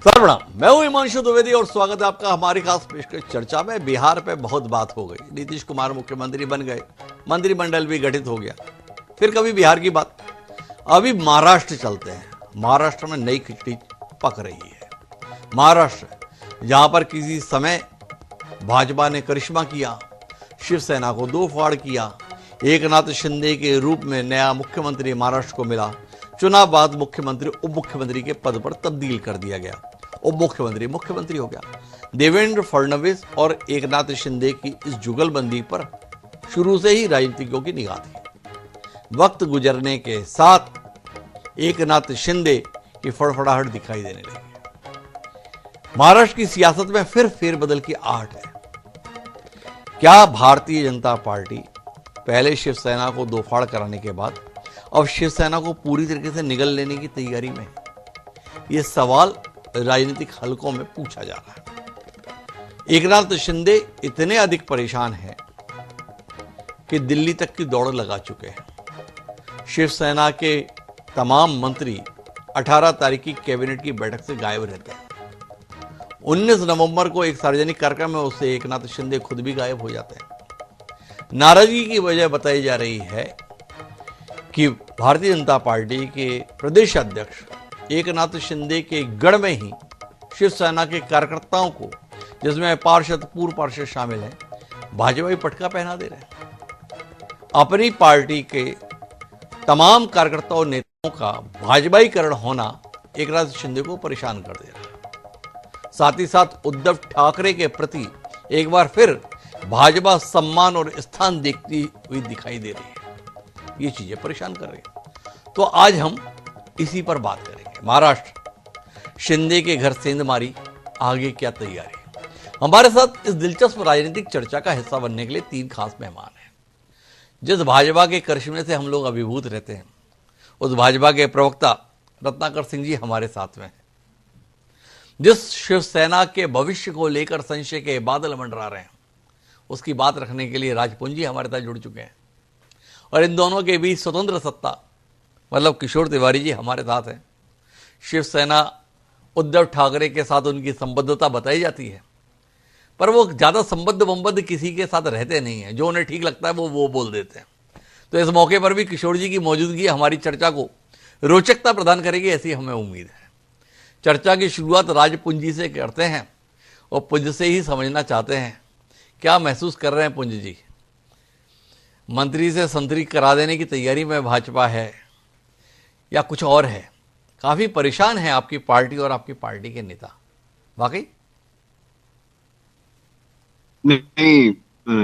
सर्वप्रणाम, मैं हूं हिमांशु द्विवेदी और स्वागत है आपका हमारी खास पेशकश चर्चा में। बिहार पे बहुत बात हो गई, नीतीश कुमार मुख्यमंत्री बन गए, मंत्रिमंडल भी गठित हो गया, फिर कभी बिहार की बात। अभी महाराष्ट्र चलते हैं। महाराष्ट्र में नई खिचड़ी पक रही है। महाराष्ट्र जहां पर किसी समय भाजपा ने करिश्मा किया, शिवसेना को दो फाड़ किया, एकनाथ शिंदे के रूप में नया मुख्यमंत्री महाराष्ट्र को मिला, चुनाव बाद मुख्यमंत्री उप मुख्यमंत्री के पद पर तब्दील कर दिया गया, उप मुख्यमंत्री मुख्यमंत्री हो गया। देवेंद्र फडणवीस और एकनाथ शिंदे की इस जुगलबंदी पर शुरू से ही राजनीतिज्ञों की निगाह थी। वक्त गुजरने के साथ एकनाथ शिंदे की फड़फड़ाहट दिखाई देने लगी। महाराष्ट्र की सियासत में फिर फेरबदल की आहट है। क्या भारतीय जनता पार्टी पहले शिवसेना को दो फाड़ कराने के बाद अब शिवसेना को पूरी तरीके से निगल लेने की तैयारी में? यह सवाल राजनीतिक हलकों में पूछा जा रहा है। एकनाथ शिंदे इतने अधिक परेशान हैं कि दिल्ली तक की दौड़ लगा चुके हैं। शिवसेना के तमाम मंत्री 18 तारीख की कैबिनेट की बैठक से गायब रहते हैं। 19 नवंबर को एक सार्वजनिक कार्यक्रम में उससे एकनाथ शिंदे खुद भी गायब हो जाते हैं। नाराजगी की वजह बताई जा रही है कि भारतीय जनता पार्टी के प्रदेश अध्यक्ष एकनाथ शिंदे के गढ़ में ही शिवसेना के कार्यकर्ताओं को, जिसमें पार्षद पूर्व पार्षद शामिल हैं, भाजपाई पटका पहना दे रहे हैं। अपनी पार्टी के तमाम कार्यकर्ताओं नेताओं का भाजपाईकरण होना एकनाथ शिंदे को परेशान कर दे रहा है। साथ ही साथ उद्धव ठाकरे के प्रति एक बार फिर भाजपा सम्मान और स्थान देखती हुई दिखाई दे रही है। ये चीजें परेशान कर रही हैं। तो आज हम इसी पर बात करेंगे। महाराष्ट्र, शिंदे के घर सेंधमारी, आगे क्या तैयारी? हमारे साथ इस दिलचस्प राजनीतिक चर्चा का हिस्सा बनने के लिए तीन खास मेहमान हैं। जिस भाजपा के करिश्मे से हम लोग अभिभूत रहते हैं, उस भाजपा के प्रवक्ता रत्नाकर सिंह जी हमारे साथ में हैं। जिस शिवसेना के भविष्य को लेकर संशय के बादल मंडरा रहे हैं, उसकी बात रखने के लिए राजपुंज जी हमारे साथ जुड़ चुके हैं। और इन दोनों के बीच स्वतंत्र सत्ता मतलब किशोर तिवारी जी हमारे साथ हैं। शिवसेना उद्धव ठाकरे के साथ उनकी संबद्धता बताई जाती है, पर वो ज़्यादा संबद्ध किसी के साथ रहते नहीं हैं। जो उन्हें ठीक लगता है वो बोल देते हैं। तो इस मौके पर भी किशोर जी की मौजूदगी हमारी चर्चा को रोचकता प्रदान करेगी, ऐसी हमें उम्मीद है। चर्चा की शुरुआत राजपुंज जी से करते हैं और पुंज से ही समझना चाहते हैं क्या महसूस कर रहे हैं पुंज जी। मंत्री से संतरी करा देने की तैयारी में भाजपा है या कुछ और है? काफी परेशान है आपकी पार्टी और आपकी पार्टी के नेता, वाकई? नहीं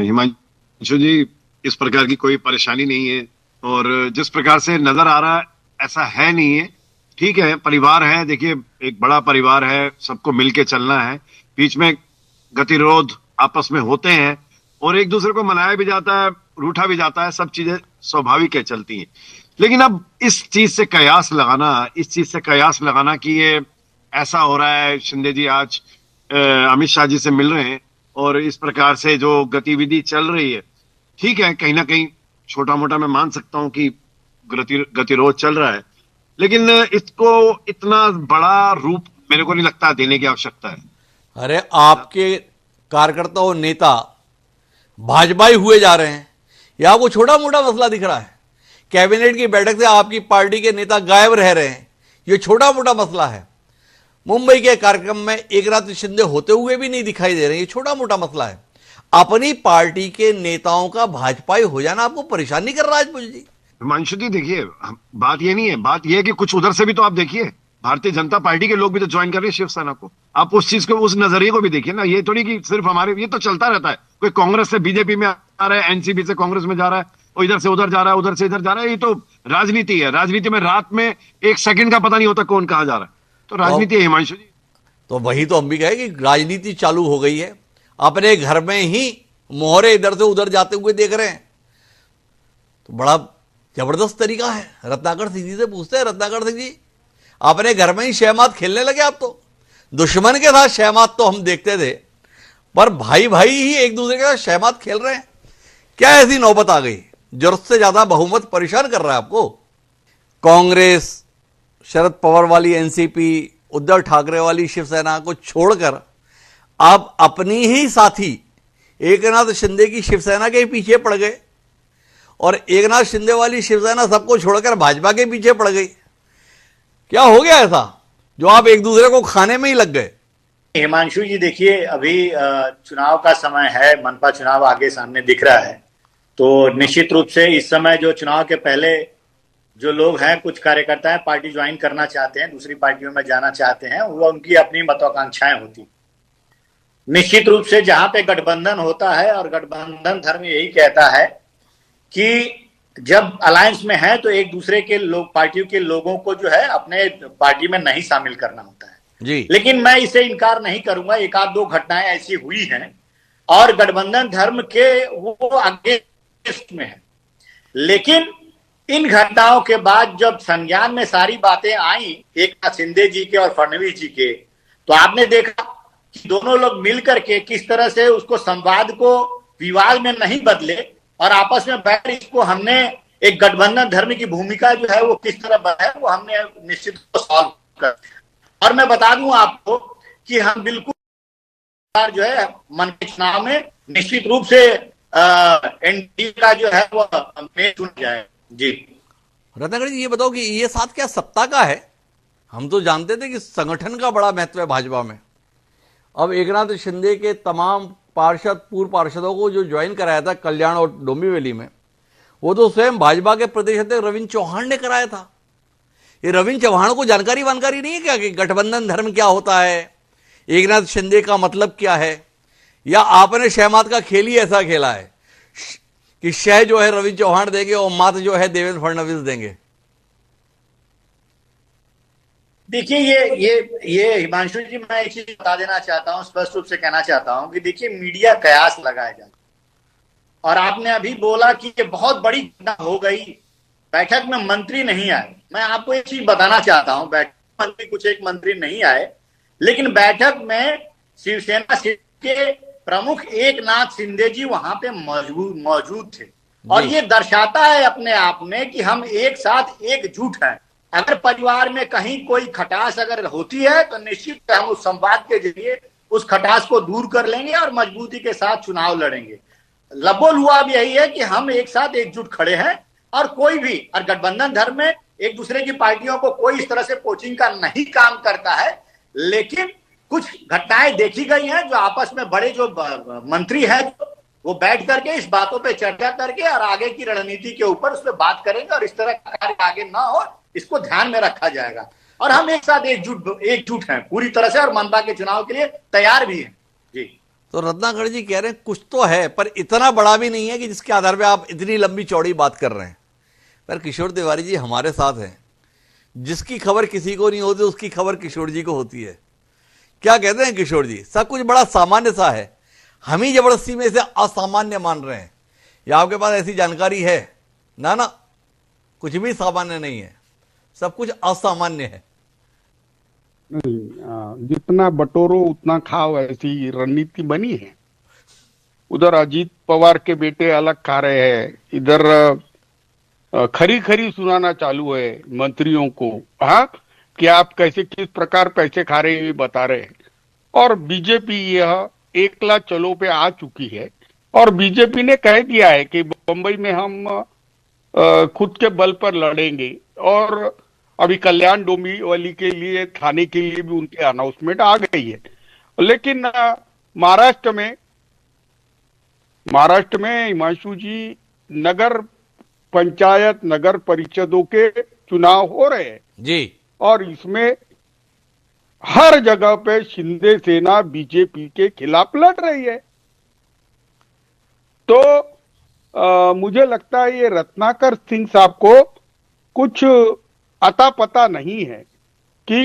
हिमांशु जी, इस प्रकार की कोई परेशानी नहीं है और जिस प्रकार से नजर आ रहा है ऐसा है नहीं है। ठीक है, परिवार है, देखिए एक बड़ा परिवार है, सबको मिलके चलना है। बीच में गतिरोध आपस में होते हैं और एक दूसरे को मनाया भी जाता है, रूठा भी जाता है, सब चीजें स्वाभाविक है, चलती हैं। लेकिन अब इस चीज से कयास लगाना कि ये ऐसा हो रहा है, शिंदे जी आज अमित शाह जी से मिल रहे हैं और इस प्रकार से जो गतिविधि चल रही है, ठीक है, कहीं ना कहीं छोटा मोटा मैं मान सकता हूं कि गतिरोध चल रहा है, लेकिन इसको इतना बड़ा रूप मेरे को नहीं लगता देने की आवश्यकता है। अरे आपके कार्यकर्ता और नेता भाजपाई हुए जा रहे हैं या वो छोटा मोटा मसला दिख रहा है? कैबिनेट की बैठक से आपकी पार्टी के नेता गायब रह रहे हैं, ये छोटा मोटा मसला है। मुंबई के कार्यक्रम में एकनाथ शिंदे होते हुए भी नहीं दिखाई दे रहे, ये छोटा मोटा मसला है। अपनी पार्टी के नेताओं का भाजपाई हो जाना आपको परेशान नहीं कर रहा राजपुंज जी? हिमांशु जी देखिए, बात ये नहीं है, बात ये है कि कुछ उधर से भी तो आप देखिए, भारतीय जनता पार्टी के लोग भी तो ज्वाइन कर रहे हैं शिवसेना को। आप उस चीज को, उस नजरिए को भी देखिए ना। ये थोड़ी कि सिर्फ हमारे, ये तो चलता रहता है, कोई कांग्रेस से बीजेपी में आ रहा है, एनसीपी से कांग्रेस में जा रहा है, और इधर से उधर जा रहा है, उधर से इधर जा रहा है। ये तो राजनीति है। राजनीति में रात में एक सेकंड का पता नहीं होता कौन कहां जा रहा है, तो राजनीति है हिमांशु जी। तो वही तो हम भी कहे कि राजनीति चालू हो गई है। अपने घर में ही मोहरे इधर से उधर जाते हुए देख रहे हैं, तो बड़ा जबरदस्त तरीका है। रत्नाकर सिंह जी से पूछते हैं, रत्नाकर सिंह जी अपने घर में ही शहमात खेलने लगे आप तो? दुश्मन के साथ शहमात तो हम देखते थे, पर भाई भाई ही एक दूसरे के साथ शहमात खेल रहे हैं। क्या ऐसी नौबत आ गई? जरूरत से ज्यादा बहुमत परेशान कर रहा है आपको? कांग्रेस, शरद पवार वाली एनसीपी, उद्धव ठाकरे वाली शिवसेना को छोड़कर आप अपनी ही साथी एकनाथ शिंदे की शिवसेना के पीछे पड़ गए और एकनाथ शिंदे वाली शिवसेना सबको छोड़कर भाजपा के पीछे पड़ गई। क्या हो गया ऐसा जो आप एक दूसरे को खाने में ही लग गए? हिमांशु जी देखिए, अभी चुनाव का समय है, मनपा चुनाव आगे सामने दिख रहा है, तो निश्चित रूप से इस समय जो चुनाव के पहले जो लोग हैं, कुछ कार्यकर्ता हैं, पार्टी ज्वाइन करना चाहते हैं, दूसरी पार्टियों में जाना चाहते हैं, वो उनकी अपनी महत्वाकांक्षाएं होती। निश्चित रूप से जहां पे गठबंधन होता है, और गठबंधन धर्म यही कहता है कि जब अलायंस में है तो एक दूसरे के लोग, पार्टियों के लोगों को जो है अपने पार्टी में नहीं शामिल करना होता है जी। लेकिन मैं इसे इनकार नहीं करूंगा, एक आध दो घटनाएं ऐसी हुई हैं और गठबंधन धर्म के वो आगे में है। लेकिन इन घटनाओं के बाद जब संज्ञान में सारी बातें आई एकनाथ शिंदे जी के और फडणवीस जी के, तो आपने देखा कि दोनों लोग मिलकर के किस तरह से उसको संवाद को विवाद में नहीं बदले और आपस में बैठ इसको हमने एक गठबंधन धर्म की भूमिका जो है वो किस तरह है वो हमने निश्चित सॉल्व कर। और मैं बता दूं आपको कि हम बिल्कुल जो है मन के चुनाव में निश्चित रूप से एनडीए का जो है वो चुन जाए। जी रत्नाकर जी, ये बताओ कि ये साथ क्या सत्ता का है? हम तो जानते थे कि संगठन का बड़ा महत्व है भाजपा में। अब एकनाथ शिंदे के तमाम पार्षद, पूर्व पार्षदों को जो ज्वाइन कराया था कल्याण और डोंबिवली में, वो तो स्वयं भाजपा के प्रदेश अध्यक्ष रविंद्र चौहान ने कराया था। ये रविंद्र चौहान को जानकारी वानकारी नहीं है क्या कि गठबंधन धर्म क्या होता है, एकनाथ शिंदे का मतलब क्या है? या आपने शहमात का खेल ही ऐसा खेला है कि शह जो है रविंद्र चौहान देंगे और मात जो है देवेंद्र फडणवीस देंगे? देखिए, ये हिमांशु जी, मैं एक चीज बता देना चाहता हूं, स्पष्ट रूप से कहना चाहता हूं कि देखिए, मीडिया कयास लगाया जाए। और आपने अभी बोला कि ये बहुत बड़ी घटना हो गई, बैठक में मंत्री नहीं आए। मैं आपको एक चीज बताना चाहता हूं, बैठक मंत्री कुछ एक मंत्री नहीं आए, लेकिन बैठक में शिवसेना के प्रमुख एकनाथ शिंदे जी वहां पे मौजूद थे। और ये दर्शाता है अपने आप में कि हम एक साथ एकजुट हैं। अगर परिवार में कहीं कोई खटास अगर होती है तो निश्चित हम उस संवाद के जरिए उस खटास को दूर कर लेंगे और मजबूती के साथ चुनाव लड़ेंगे। लबोल हुआ अब यही है कि हम एक साथ एकजुट खड़े हैं और कोई भी, और गठबंधन धर्म में एक दूसरे की पार्टियों को कोई इस तरह से कोचिंग का नहीं काम करता है। लेकिन कुछ घटनाएं देखी गई हैं जो आपस में बड़े जो मंत्री हैं वो बैठ करके इस बातों पे चर्चा करके और आगे की रणनीति के ऊपर उस पर बात करेंगे और इस तरह का कार्य आगे ना हो इसको ध्यान में रखा जाएगा। और हम एक साथ एकजुट हैं पूरी तरह से और मनपा के चुनाव के लिए तैयार भी हैं। जी, तो रत्नाकर जी कह रहे हैं कुछ तो है, पर इतना बड़ा भी नहीं है कि जिसके आधार पे आप इतनी लंबी चौड़ी बात कर रहे हैं। पर किशोर तिवारी जी हमारे साथ हैं, जिसकी खबर किसी को नहीं होती उसकी खबर किशोर जी को होती है। क्या कहते हैं किशोर जी? सब कुछ बड़ा सामान्य सा है, हम ही जबरदस्ती में इसे असामान्य मान रहे हैं, या आपके पास ऐसी जानकारी है? ना ना, कुछ भी सामान्य नहीं है, सब कुछ असामान्य है। नहीं, जितना बटोरो उतना खाओ, ऐसी रणनीति बनी है। उधर अजीत पवार के बेटे अलग खा रहे हैं, इधर खरी खरी सुनाना चालू है मंत्रियों को, हाँ, कि आप कैसे किस प्रकार पैसे खा रहे हैं बता रहे हैं। और बीजेपी यह एकला चलो पे आ चुकी है और बीजेपी ने कह दिया है कि बंबई में हम खुद के बल पर लड़ेंगे। और अभी कल्याण डोंबिवली के लिए, थाने के लिए भी उनकी अनाउंसमेंट आ गई है। लेकिन महाराष्ट्र में हिमांशु जी, नगर पंचायत, नगर परिषदों के चुनाव हो रहे हैं जी, और इसमें हर जगह पे शिंदे सेना बीजेपी के खिलाफ लड़ रही है। तो मुझे लगता है ये रत्नाकर सिंह साहब को कुछ अता पता नहीं है कि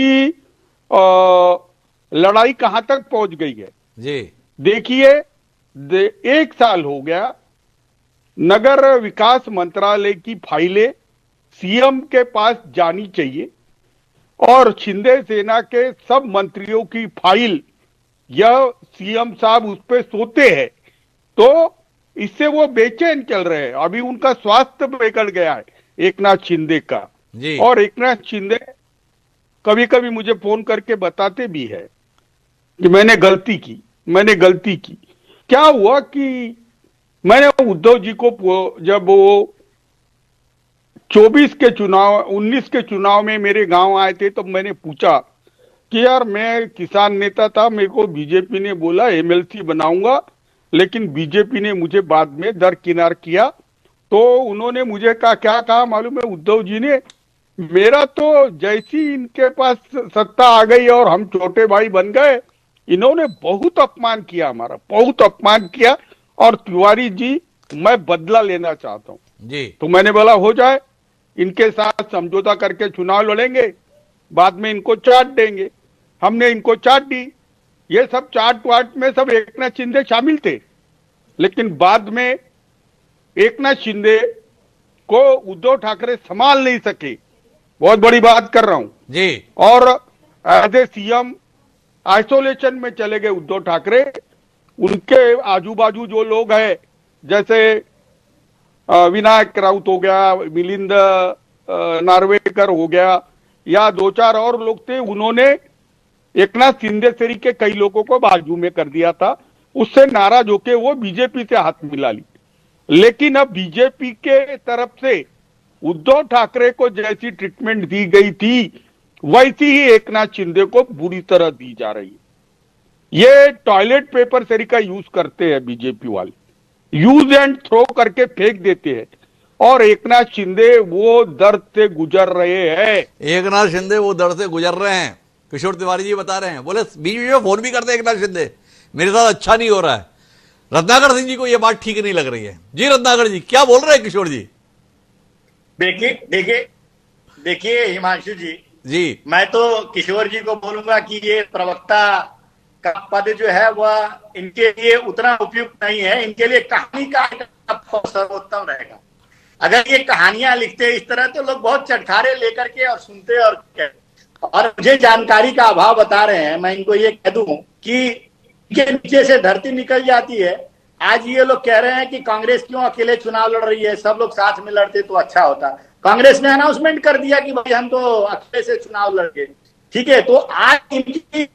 लड़ाई कहां तक पहुंच गई है जी। देखिए, 1 साल हो गया, नगर विकास मंत्रालय की फाइलें सीएम के पास जानी चाहिए और शिंदे सेना के सब मंत्रियों की फाइल यह सीएम साहब उस पे सोते हैं, तो इससे वो बेचैन चल रहे हैं। अभी उनका स्वास्थ्य बिगड़ गया है एकनाथ शिंदे का जी। और एकनाथ शिंदे कभी कभी मुझे फोन करके बताते भी है कि मैंने गलती की। क्या हुआ कि मैंने उद्धव जी को जब वो 19 के चुनाव में मेरे गांव आए थे, तो मैंने पूछा कि यार, मैं किसान नेता था, मेरे को बीजेपी ने बोला एमएलसी बनाऊंगा, लेकिन बीजेपी ने मुझे बाद में दरकिनार किया। तो उन्होंने मुझे क्या कहा मालूम है उद्धव जी ने? मेरा तो जैसी इनके पास सत्ता आ गई और हम छोटे भाई बन गए, इन्होंने बहुत अपमान किया, हमारा बहुत अपमान किया। और तिवारी जी, मैं बदला लेना चाहता हूं। जी। तो मैंने बोला हो जाए, इनके साथ समझौता करके चुनाव लड़ेंगे, बाद में इनको चाट देंगे। हमने इनको चाट दी। ये सब चाट वाट में सब एकनाथ शिंदे शामिल थे, लेकिन बाद में एकनाथ शिंदे को उद्धव ठाकरे संभाल नहीं सके। बहुत बड़ी बात कर रहा हूं जी। और एज ए सीएम आइसोलेशन में चले गए उद्धव ठाकरे। उनके आजू बाजू जो लोग हैं, जैसे विनायक राउत हो गया, मिलिंद नार्वेकर हो गया, या 2-4 और लोग थे, उन्होंने एकनाथ शिंदे सरी के कई लोगों को बाजू में कर दिया था। उससे नाराज होके वो बीजेपी से हाथ मिला ली। लेकिन अब बीजेपी के तरफ से उद्धव ठाकरे को जैसी ट्रीटमेंट दी गई थी, वैसी ही एकनाथ शिंदे को बुरी तरह दी जा रही है। ये टॉयलेट पेपर तरीका यूज करते हैं बीजेपी वाले, यूज एंड थ्रो करके फेंक देते हैं। और एकनाथ शिंदे वो दर्द से गुजर रहे हैं। एकनाथ शिंदे वो दर्द से गुजर रहे हैं। किशोर तिवारी जी बता रहे हैं, बोले बीच में फोन भी करते हैं एकनाथ शिंदे, मेरे साथ अच्छा नहीं हो रहा है। रत्नाकर सिंह जी को यह बात ठीक नहीं लग रही है। जी रत्नाकर जी, क्या बोल रहे हैं किशोर जी? देखिए हिमांशु जी, मैं तो किशोर जी को बोलूंगा कि ये प्रवक्ता का पद जो है वह इनके लिए उतना उपयुक्त नहीं है। इनके लिए कहानीकार का पद सर्वोत्तम रहेगा। अगर ये कहानियां लिखते इस तरह तो लोग बहुत चटखारे लेकर के और सुनते और कहते। और मुझे जानकारी का अभाव बता रहे हैं। मैं इनको ये कह दूं कि इनके नीचे से धरती निकल जाती है। आज ये लोग कह रहे हैं कि कांग्रेस क्यों अकेले चुनाव लड़ रही है, सब लोग साथ में लड़ते तो अच्छा होता। कांग्रेस ने अनाउंसमेंट कर दिया कि भाई हम तो अकेले से चुनाव लड़ेंगे। ठीक है, तो आज इनकी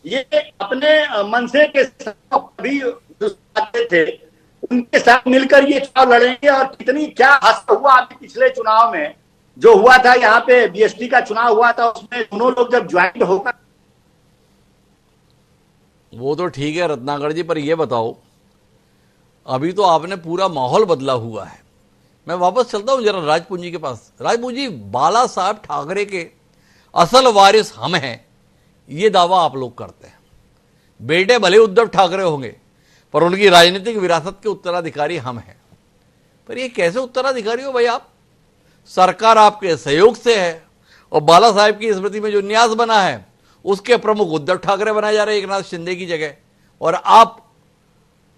ये अपने मनसे के साथ भी थे, उनके साथ मिलकर ये चुनाव लड़ेंगे। और कितनी क्या हादसा हुआ अभी पिछले चुनाव में जो हुआ था, यहाँ पे बीएसटी का चुनाव हुआ था, उसमें दोनों लोग जब ज्वाइंट होकर। वो तो ठीक है रत्नाकर जी, पर ये बताओ, अभी तो आपने पूरा माहौल बदला हुआ है। मैं वापस चलता हूं जरा राजपूत जी के पास। राजपूत जी, बाला साहब ठाकरे के असल वारिस हम हैं, ये दावा आप लोग करते हैं। बेटे भले उद्धव ठाकरे होंगे, पर उनकी राजनीतिक विरासत के उत्तराधिकारी हम हैं। पर ये कैसे उत्तराधिकारी हो भाई आप? सरकार आपके सहयोग से है, और बाला साहब की स्मृति में जो न्यास बना है उसके प्रमुख उद्धव ठाकरे बनाए जा रहे हैं एकनाथ शिंदे की जगह, और आप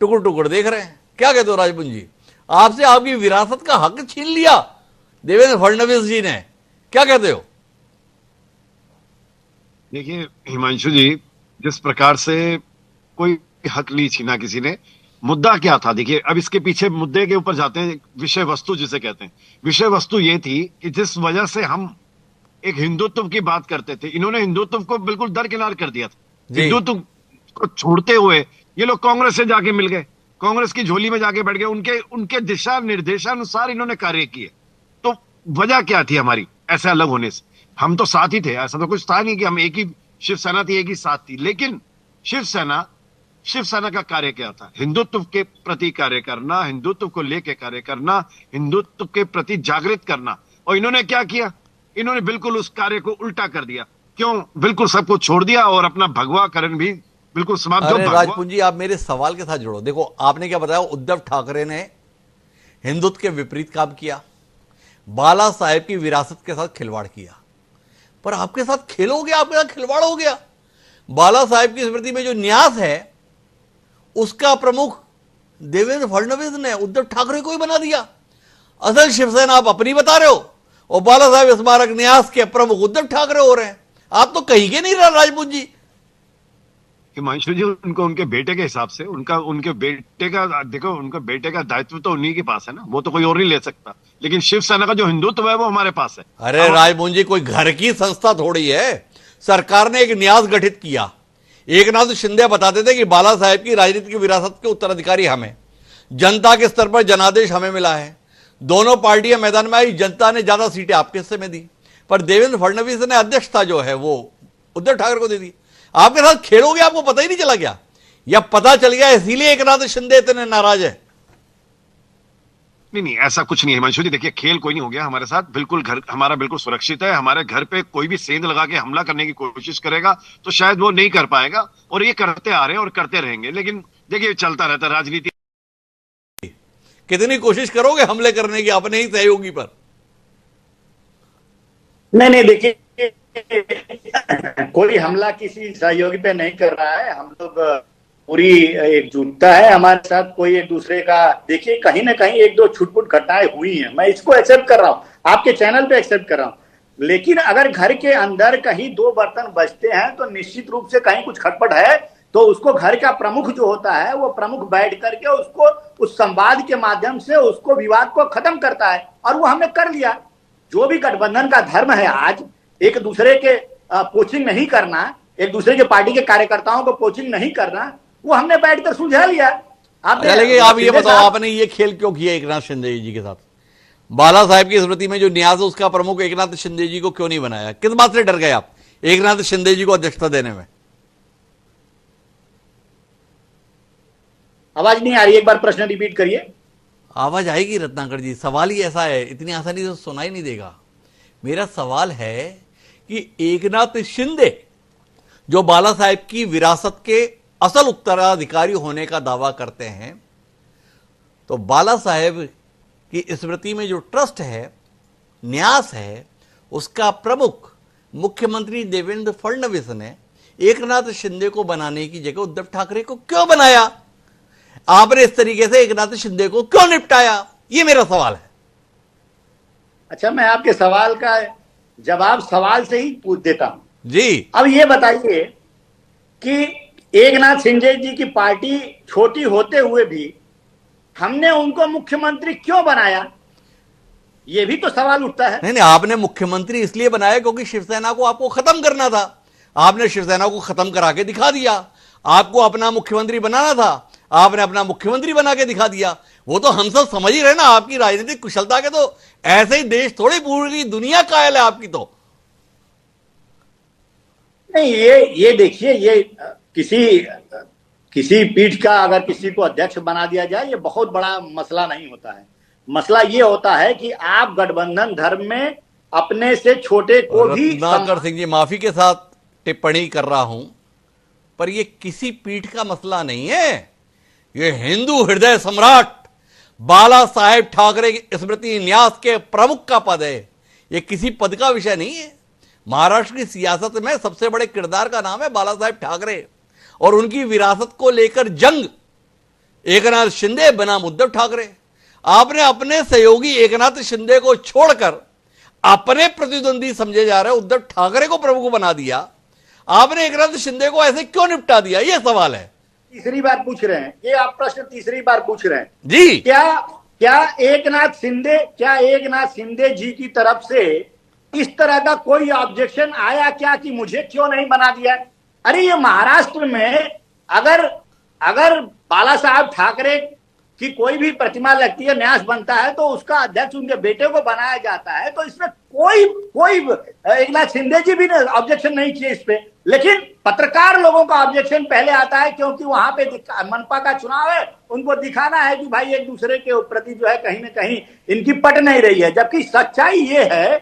टुकड़ टुकड़ देख रहे हैं। क्या कहते हो राजपूत जी? आपसे आपकी विरासत का हक छीन लिया देवेंद्र फडणवीस जी ने, क्या कहते हो? देखिए हिमांशु जी, जिस प्रकार से कोई हक नहीं छीना किसी ने। मुद्दा क्या था? देखिए, अब इसके पीछे मुद्दे के ऊपर जाते हैं, विषय वस्तु जिसे कहते हैं। विषय वस्तु ये थी कि जिस वजह से हम एक हिंदुत्व की बात करते थे, इन्होंने हिंदुत्व को बिल्कुल दरकिनार कर दिया था। हिंदुत्व को छोड़ते हुए ये लोग कांग्रेस से जाके मिल गए, कांग्रेस की झोली में जाके बैठ गए। उनके दिशा निर्देशानुसार इन्होंने कार्य किए। तो वजह क्या थी हमारी ऐसे अलग होने से? हम तो साथ ही थे, ऐसा तो कुछ था नहीं कि हम एक ही शिवसेना थी, एक ही साथ थी। लेकिन शिवसेना का कार्य क्या था? हिंदुत्व के प्रति कार्य करना, हिंदुत्व को लेकर कार्य करना, हिंदुत्व के प्रति जागृत करना। और इन्होंने क्या किया? इन्होंने बिल्कुल उस कार्य को उल्टा कर दिया। क्यों? बिल्कुल सब कुछ छोड़ दिया और अपना भगवा करण भी बिल्कुल समाप्त। अरे राजपूत जी, आप मेरे सवाल के साथ जुड़ो। देखो, आपने क्या बताया, उद्धव ठाकरे ने हिंदुत्व के विपरीत काम किया, बाला साहेब की विरासत के साथ खिलवाड़ किया। पर आपके साथ खेल हो गया, आपके साथ खिलवाड़ हो गया। बाला साहेब की स्मृति में जो न्यास है उसका प्रमुख देवेंद्र फडणवीस ने उद्धव ठाकरे को ही बना दिया। असल शिवसेना आप अपनी बता रहे हो, और बाला साहेब स्मारक न्यास के प्रमुख उद्धव ठाकरे हो रहे हैं। आप तो कहीं के नहीं रहा राजपूत जी। हिमांशु जी, उनको उनके बेटे के हिसाब से उनके बेटे का देखो, उनके बेटे का दायित्व तो उन्हीं के पास है ना, वो तो कोई और नहीं ले सकता। लेकिन शिवसेना का जो हिंदुत्व है वो हमारे पास है। अरे राजमोहन जी, कोई घर की संस्था थोड़ी है। सरकार ने एक न्यास गठित किया। एकनाथ शिंदे बताते थे कि बाला साहेब की राजनीति की विरासत के उत्तराधिकारी हमें, जनता के स्तर पर जनादेश हमें मिला है। दोनों पार्टियां मैदान में आई, जनता ने ज्यादा सीटें आपके हिस्से में दी, पर देवेंद्र फडणवीस ने अध्यक्षता जो है वो उद्धव ठाकरे को दे दी। आपके साथ खेलोगे, आपको पता ही नहीं चला क्या, या पता चल गया इसीलिए एकनाथ शिंदे इतने नाराज है? नहीं नहीं, ऐसा कुछ नहीं है हिमांशु जी। देखिए, खेल कोई नहीं हो गया हमारे साथ। बिल्कुल घर हमारा बिल्कुल सुरक्षित है। हमारे घर पे कोई भी सेंध लगा के हमला करने की कोशिश करेगा तो शायद वो नहीं कर पाएगा, और ये करते आ रहे हैं और करते रहेंगे। लेकिन देखिए, चलता रहता है राजनीति। कितनी कोशिश करोगे हमले करने की अपने ही सहयोगी पर? नहीं नहीं, देखिए कोई हमला किसी सहयोगी पे नहीं कर रहा है। हम लोग पूरी एकजुटता है हमारे साथ। कोई एक दूसरे का, देखिए कहीं ना कहीं एक दो छुटपुट घटनाएं हुई हैं, मैं इसको एक्सेप्ट कर रहा हूं, आपके चैनल पे एक्सेप्ट कर रहा हूं। लेकिन अगर घर के अंदर कहीं दो बर्तन बजते हैं तो निश्चित रूप से कहीं कुछ खटपट है, तो उसको घर का प्रमुख जो होता है वो प्रमुख बैठ करके उसको उस संवाद के माध्यम से उसको विवाद को खत्म करता है, और वो हमने कर लिया। जो भी गठबंधन का धर्म है आज, एक दूसरे के कोचिंग नहीं करना, एक दूसरे के पार्टी के कार्यकर्ताओं को कोचिंग नहीं करना, वो हमने बैठकर सुलझा लिया। आप ये बताओ, आपने ये खेल क्यों किया एकनाथ शिंदे जी के साथ? बाला साहेब की स्मृति में जो न्यास है उसका प्रमुख एकनाथ शिंदे जी को क्यों नहीं बनाया? किस बात से डर गए आप एकनाथ शिंदे जी को अध्यक्षता देने में? आवाज नहीं आ रही, एक बार प्रश्न रिपीट करिए। आवाज आएगी रत्नाकर जी, सवाल ही ऐसा है, इतनी आसानी से सुनाई नहीं देगा। मेरा सवाल है कि एकनाथ शिंदे जो बाला साहेब की विरासत के असल उत्तराधिकारी होने का दावा करते हैं, तो बाला साहेब की स्मृति में जो ट्रस्ट है, न्यास है, उसका प्रमुख मुख्यमंत्री देवेंद्र फडणवीस ने एकनाथ शिंदे को बनाने की जगह उद्धव ठाकरे को क्यों बनाया? आपने इस तरीके से एकनाथ शिंदे को क्यों निपटाया? ये मेरा सवाल है। अच्छा, मैं आपके सवाल का जवाब सवाल से ही पूछ देता हूं जी। अब ये बताइए कि एकनाथ शिंदे जी की पार्टी छोटी होते हुए भी हमने उनको मुख्यमंत्री क्यों बनाया? ये भी तो सवाल उठता है। नहीं, आपने मुख्यमंत्री इसलिए बनाया क्योंकि शिवसेना को आपको खत्म करना था। आपने शिवसेना को खत्म करा के दिखा दिया। आपको अपना मुख्यमंत्री बनाना था, आपने अपना मुख्यमंत्री बना के दिखा दिया। वो तो हम सब समझ ही रहे ना, आपकी राजनीतिक कुशलता के तो ऐसे ही देश थोड़ी, पूरी दुनिया कायल है आपकी तो। नहीं, ये देखिए, ये किसी पीठ का अगर किसी को अध्यक्ष बना दिया जाए, ये बहुत बड़ा मसला नहीं होता है। मसला ये होता है कि आप गठबंधन धर्म में अपने से छोटे को भी। रत्नाकर सिंह जी, माफी के साथ टिप्पणी कर रहा हूं, पर ये किसी पीठ का मसला नहीं है। ये हिंदू हृदय सम्राट बाला साहेब ठाकरे की स्मृति न्यास के प्रमुख का पद है। ये किसी पद का विषय नहीं है। महाराष्ट्र की सियासत में सबसे बड़े किरदार का नाम है बाला साहेब ठाकरे, और उनकी विरासत को लेकर जंग एकनाथ शिंदे बनाम उद्धव ठाकरे। आपने अपने सहयोगी एकनाथ शिंदे को छोड़कर अपने प्रतिद्वंदी समझे जा रहे उद्धव ठाकरे को प्रमुख बना दिया। आपने एकनाथ शिंदे को ऐसे क्यों निपटा दिया? यह सवाल है। तीसरी बार पूछ रहे हैं ये आप प्रश्न, तीसरी बार पूछ रहे हैं जी। क्या एकनाथ शिंदे जी की तरफ से इस तरह का कोई ऑब्जेक्शन आया क्या कि मुझे क्यों नहीं बना दिया? अरे ये महाराष्ट्र में अगर बाला साहब ठाकरे की कोई भी प्रतिमा लगती है, न्यास बनता है, तो उसका अध्यक्ष उनके बेटे को बनाया जाता है, तो इसमें कोई एकनाथ शिंदे जी भी ऑब्जेक्शन नहीं किए इस पे। लेकिन पत्रकार लोगों का ऑब्जेक्शन पहले आता है, क्योंकि वहां पे मनपा का चुनाव है, उनको दिखाना है कि भाई एक दूसरे के प्रति जो है कहीं ना कहीं इनकी पट नहीं रही है। जबकि सच्चाई ये है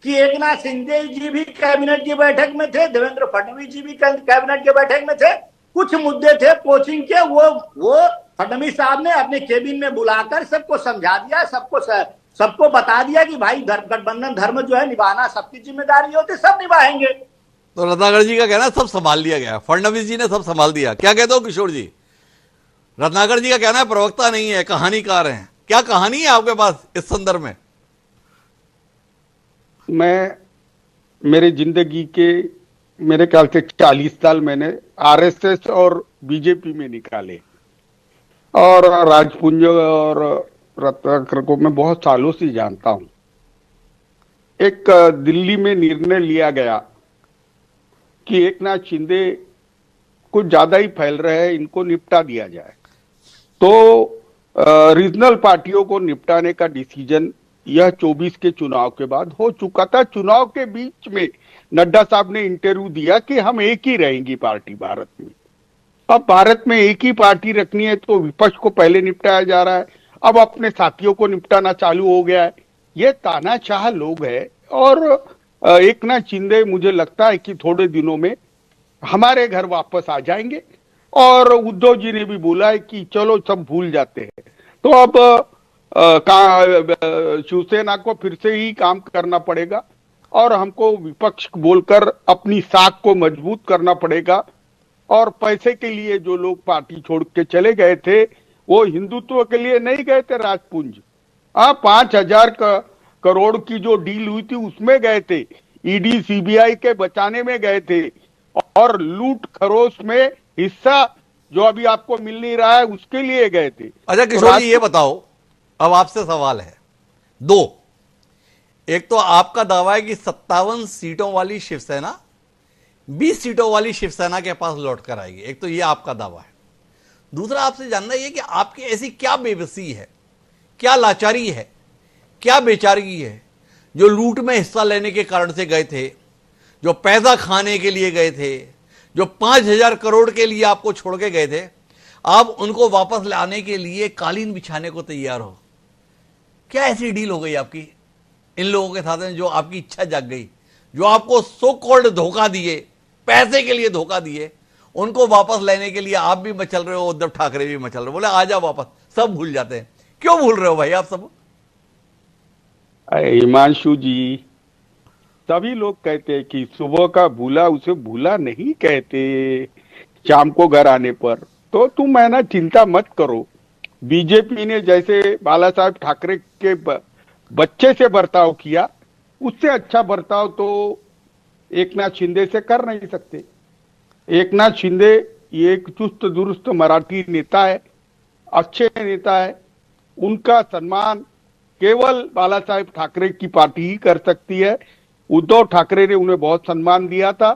कि एकनाथ शिंदे जी भी कैबिनेट की बैठक में थे, देवेंद्र फडणवीस जी भी कैबिनेट के बैठक में थे। कुछ मुद्दे थे कोचिंग के, वो फडणवीस साहब ने अपने केबिन में बुलाकर सबको समझा दिया, सबको बता दिया कि भाई गठबंधन धर्म जो है निभाना सबकी जिम्मेदारी होती, सब निभाएंगे। तो रत्नाकर जी का कहना है सब संभाल लिया गया, फडणवीस जी ने सब संभाल दिया। क्या कहते हो किशोर जी? रत्नाकर जी का कहना है प्रवक्ता नहीं है, कहानीकार हैं। क्या कहानी है आपके पास इस संदर्भ में? मैं मेरे जिंदगी के मेरे ख्याल से 40 साल मैंने आरएसएस और बीजेपी में निकाले, और राजपुंज और रत्नाकर को मैं बहुत सालों से जानता हूं। एक दिल्ली में निर्णय लिया गया कि एकनाथ शिंदे कुछ ज्यादा ही फैल रहे हैं, इनको निपटा दिया जाए। तो रीजनल पार्टियों को निपटाने का डिसीजन यह 24 के चुनाव के बाद हो चुका था। चुनाव के बीच में नड्डा साहब ने इंटरव्यू दिया कि हम एक ही रहेंगी पार्टी भारत में। अब भारत में एक ही पार्टी रखनी है तो विपक्ष को पहले निपटाया जा रहा है, अब अपने साथियों को निपटाना चालू हो गया है। ये तानाशाह लोग हैं, और एकनाथ शिंदे मुझे लगता है कि थोड़े दिनों में हमारे घर वापस आ जाएंगे। और उद्धव जी ने भी बोला है कि चलो सब भूल जाते हैं। तो अब शिवसेना को फिर से ही काम करना पड़ेगा, और हमको विपक्ष बोलकर अपनी साख को मजबूत करना पड़ेगा। और पैसे के लिए जो लोग पार्टी छोड़ के चले गए थे वो हिंदुत्व के लिए नहीं गए थे राजपुंज। 5,000 करोड़ की जो डील हुई थी उसमें गए थे, ईडी सीबीआई के बचाने में गए थे, और लूट खरोश में हिस्सा जो अभी आपको मिल नहीं रहा है उसके लिए गए थे। अच्छा किशोर जी, ये बताओ, अब आपसे सवाल है दो। एक तो आपका दावा है कि 57 सीटों वाली शिवसेना 20 सीटों वाली शिवसेना के पास लौट कर आएगी, एक तो ये आपका दावा है। दूसरा आपसे जानना यह कि आपकी ऐसी क्या बेबसी है, क्या लाचारी है, क्या बेचारगी है, जो लूट में हिस्सा लेने के कारण से गए थे, जो पैसा खाने के लिए गए थे, जो 5,000 करोड़ के लिए आपको छोड़ के गए थे, आप उनको वापस लाने के लिए कालीन बिछाने को तैयार हो। क्या ऐसी डील हो गई आपकी इन लोगों के साथ में जो आपकी इच्छा जाग गई, जो आपको सो कॉल्ड धोखा दिए, पैसे के लिए धोखा दिए, उनको वापस लेने के लिए आप भी मचल रहे हो, उद्धव ठाकरे भी मचल रहे हो, बोले आ जाओ वापस, सब भूल जाते हैं। क्यों भूल रहे हो भाई आप सब? हिमांशु जी, सभी लोग कहते हैं कि सुबह का भूला उसे भूला नहीं कहते, शाम को घर आने पर। तो तुम है ना, चिंता मत करो। बीजेपी ने जैसे बाला साहब ठाकरे के बच्चे से बर्ताव किया, उससे अच्छा बर्ताव तो एकनाथ शिंदे से कर नहीं सकते। एकनाथ शिंदे ये एक चुस्त दुरुस्त मराठी नेता है, अच्छे नेता है। उनका सम्मान केवल बाला साहेब ठाकरे की पार्टी ही कर सकती है। उद्धव ठाकरे ने उन्हें बहुत सम्मान दिया था,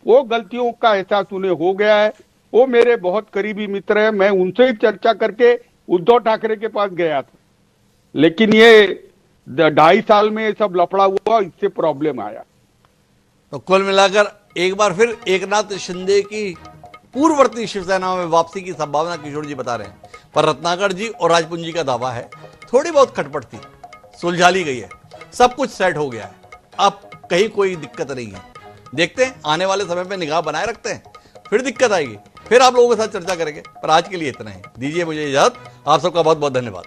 वो गलतियों का एहसास उन्हें हो गया है। वो मेरे बहुत करीबी मित्र हैं, मैं उनसे ही चर्चा करके उद्धव ठाकरे के पास गया था। लेकिन ये 2.5 साल में सब लफड़ा हुआ, इससे प्रॉब्लम आया। तो कुल मिलाकर एक बार फिर एकनाथ शिंदे की पूर्ववर्ती शिवसेना में वापसी की संभावना किशोर जी बता रहे हैं, पर रत्नाकर जी और राजपुंजी का दावा है थोड़ी बहुत खटपट थी, सुलझा ली गई है, सब कुछ सेट हो गया है, अब कहीं कोई दिक्कत नहीं है। देखते हैं आने वाले समय पे निगाह बनाए रखते हैं, फिर दिक्कत आएगी, फिर आप लोगों के साथ चर्चा करेंगे। पर आज के लिए इतना ही, दीजिए मुझे इजाजत। आप सबका बहुत बहुत धन्यवाद।